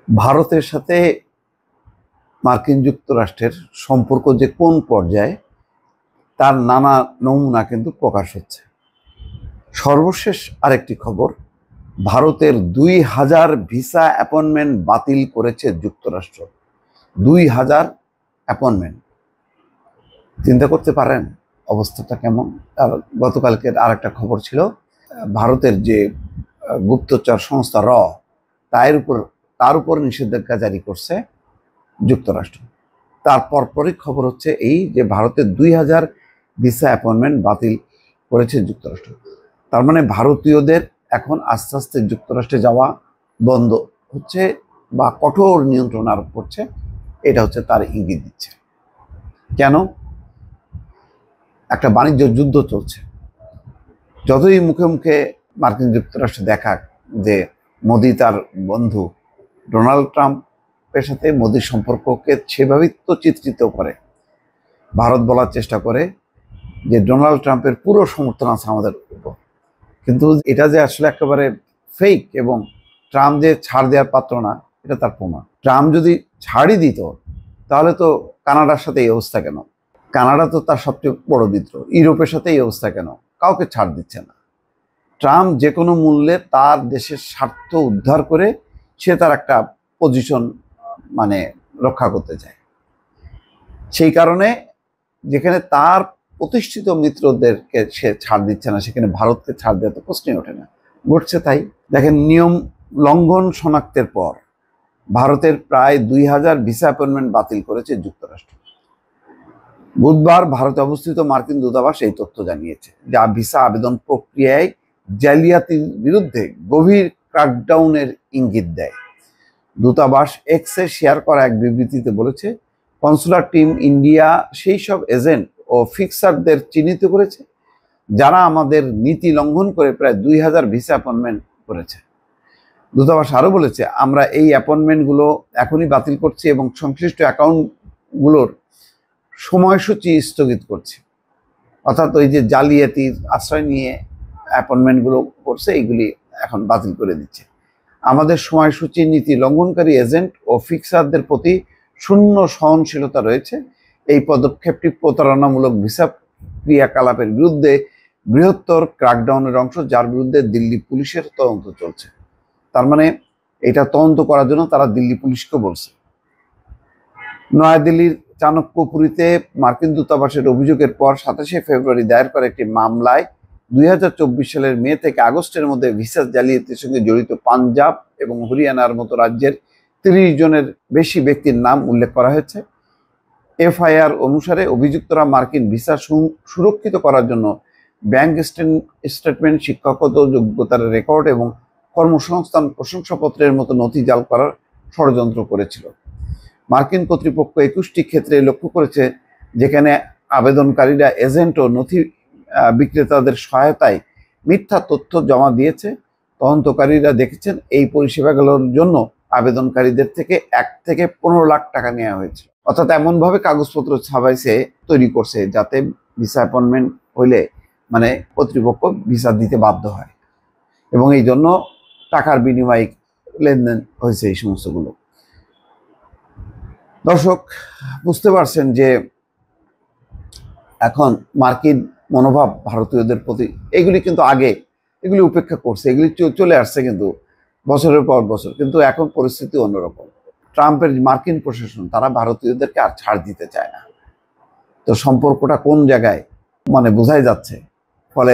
ভারতের সাথে মার্কিন যুক্তরাষ্ট্রের সম্পর্ক যে কোন পর্যায়ে তার নানা নমুনা কিন্তু প্রকাশ হচ্ছে। সর্বশেষ আরেকটি খবর, ভারতের 2000 ভিসা অ্যাপয়েন্টমেন্ট বাতিল করেছে যুক্তরাষ্ট্র। 2000 অ্যাপয়েন্টমেন্ট, চিন্তা করতে পারেন অবস্থাটা কেমন। আর গতকালকের আরেকটা খবর ছিল, ভারতের যে গুপ্তচর সংস্থা তার উপর নিষেধাজ্ঞা জারি করছে যুক্তরাষ্ট্র। তার পরপরই খবর হচ্ছে এই যে ভারতের 2000 ভিসা অ্যাপয়েন্টমেন্ট বাতিল করেছে যুক্তরাষ্ট্র। তার মানে ভারতীয়দের এখন আস্তে আস্তে যুক্তরাষ্ট্রে যাওয়া বন্ধ হচ্ছে বা কঠোর নিয়ন্ত্রণ আরোপ করছে, এটা হচ্ছে তার ইঙ্গিত দিচ্ছে। কেন? একটা বাণিজ্য যুদ্ধ চলছে। যতই মুখে মুখে মার্কিন যুক্তরাষ্ট্র দেখাক যে মোদি তার বন্ধু, ডোনাল্ড ট্রাম্পের সাথে মোদির সম্পর্ককে সেভাবেই তো চিত্রিত করে। ভারত বলার চেষ্টা করে যে ডোনাল্ড ট্রাম্পের পুরো সমর্থন আছে আমাদের উপর, কিন্তু এটা যে আসলে একেবারে ফেক এবং ট্রাম্প যে ছাড় দেওয়ার পাত্র না, এটা তার প্রমাণ। ট্রাম্প যদি ছাড়ই দিত তাহলে তো কানাডার সাথে এই অবস্থা কেন? কানাডা তো তার সবচেয়ে বড় মিত্র। ইউরোপের সাথে এই অবস্থা কেন? কাউকে ছাড় দিচ্ছে না। ট্রাম্প যে কোনো মূল্যে তার দেশের স্বার্থ উদ্ধার করে সে তার একটা পজিশন রক্ষা করতে চায়। সেই কারণে যেখানে তার প্রতিষ্ঠিত মিত্রদেরকে সে ছাড় দিচ্ছে না, সেখানে ভারতকে ছাড় দেওয়া তো প্রশ্নই ওঠে না। ঘটছে তাই। দেখেন, নিয়ম লঙ্ঘন শনাক্তের পর ভারতের প্রায় 2000 ভিসা অ্যাপয়েন্টমেন্ট বাতিল করেছে যুক্তরাষ্ট্র। বুধবার ভারতে অবস্থিত মার্কিন দূতাবাস এই তথ্য জানিয়েছে, যা ভিসা আবেদন প্রক্রিয়ায় জালিয়াতির বিরুদ্ধে গভীর ক্র্যাকডাউনের ইঙ্গিত দেয়। দূতাবাস এক্সে শেয়ার করা এক বিবৃতিতে বলেছে, কনসুলার টিম ইন্ডিয়া সেই সব এজেন্ট ও ফিক্সারদের চিহ্নিত করেছে যারা আমাদের নীতি লঙ্ঘন করে প্রায় 2000 ভিসা অ্যাপয়েন্টমেন্ট করেছে। দূতাবাস আরও বলেছে, আমরা এই অ্যাপয়েন্টমেন্টগুলো এখনই বাতিল করছি এবং সংশ্লিষ্ট অ্যাকাউন্টগুলোর সময়সূচি স্থগিত করছি। অর্থাৎ ওই যে জালিয়াতির আশ্রয় নিয়ে অ্যাপয়েন্টমেন্টগুলো করছে, এইগুলি এখন বাতিল করে দিচ্ছে। আমাদের সময়সূচি নীতি লঙ্ঘনকারী এজেন্ট ও ফিক্সারদের প্রতি শূন্য সহনশীলতা রয়েছে। এই পদক্ষেপটি প্রতারণামূলক ভিসা ক্রিয়াকলাপের বিরুদ্ধে বৃহত্তর ক্র্যাকডাউনের অংশ, যার বিরুদ্ধে দিল্লি পুলিশের তদন্ত চলছে। তার মানে এটা তদন্ত করার জন্য তারা দিল্লি পুলিশকে বলছে। নয়াদিল্লির চাণক্যপুরীতে মার্কিন দূতাবাসের অভিযোগের পর 27শে ফেব্রুয়ারি দায়ের করা একটি মামলায় 2024 সালের মে থেকে আগস্টের মধ্যে ভিসা জালিয়াতির সঙ্গে জড়িত পাঞ্জাব এবং হরিয়ানার মতো রাজ্যের 30 জনের বেশি ব্যক্তির নাম উল্লেখ করা হয়েছে। এফআইআর অনুসারে অভিযুক্তরা মার্কিন ভিসা সুরক্ষিত করার জন্য ব্যাংক স্টেটমেন্ট, শিক্ষাগত যোগ্যতার রেকর্ড এবং কর্মসংস্থান প্রশংসাপত্রের মতো নথি জাল করার ষড়যন্ত্র করেছিল। মার্কিন কর্তৃপক্ষ 21টি ক্ষেত্রে লক্ষ্য করেছে যেখানে আবেদনকারীরা এজেন্ট ও নথি বিক্রেতাদের সহায়তায় মিথ্যা তথ্য জমা দিয়েছে। তদন্তকারীরা দেখেছেন এই পরিষেবাগুলোর জন্য আবেদনকারীদের থেকে 1 থেকে 15 লাখ টাকা নেওয়া হয়েছে। অর্থাৎ এমনভাবে কাগজপত্র ছাপাইছে, তৈরি করছে যাতে ভিসা অ্যাপয়েন্টমেন্ট হইলে কর্তৃপক্ষ ভিসা দিতে বাধ্য হয়, এবং এই জন্য টাকার বিনিময়ে লেনদেন হয়েছে এই সমস্তগুলো। দর্শক, বুঝতে পারছেন যে এখন মার্কিন মনোভাব ভারতীয়দের প্রতি, এগুলি কিন্তু আগে এগুলি উপেক্ষা করছে, এগুলি চলে আসছে কিন্তু বছরের পর বছর, কিন্তু এখন পরিস্থিতি অন্যরকম। ট্রাম্পের মার্কিন প্রশাসন তারা ভারতীয়দেরকে আর ছাড় দিতে চায় না। তো সম্পর্কটা কোন জায়গায় বোঝাই যাচ্ছে। ফলে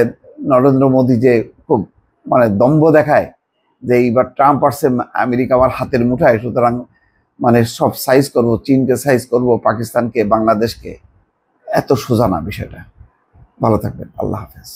নরেন্দ্র মোদী যে খুব দম্ভ দেখায় যে এইবার ট্রাম্প আসছে, আমেরিকা আমার হাতের মুঠায়, সুতরাং সব সাইজ করব, চীনকে সাইজ করব, পাকিস্তানকে, বাংলাদেশকে, এত সোজা না বিষয়টা। ভালো থাকবেন। আল্লাহ হাফেজ।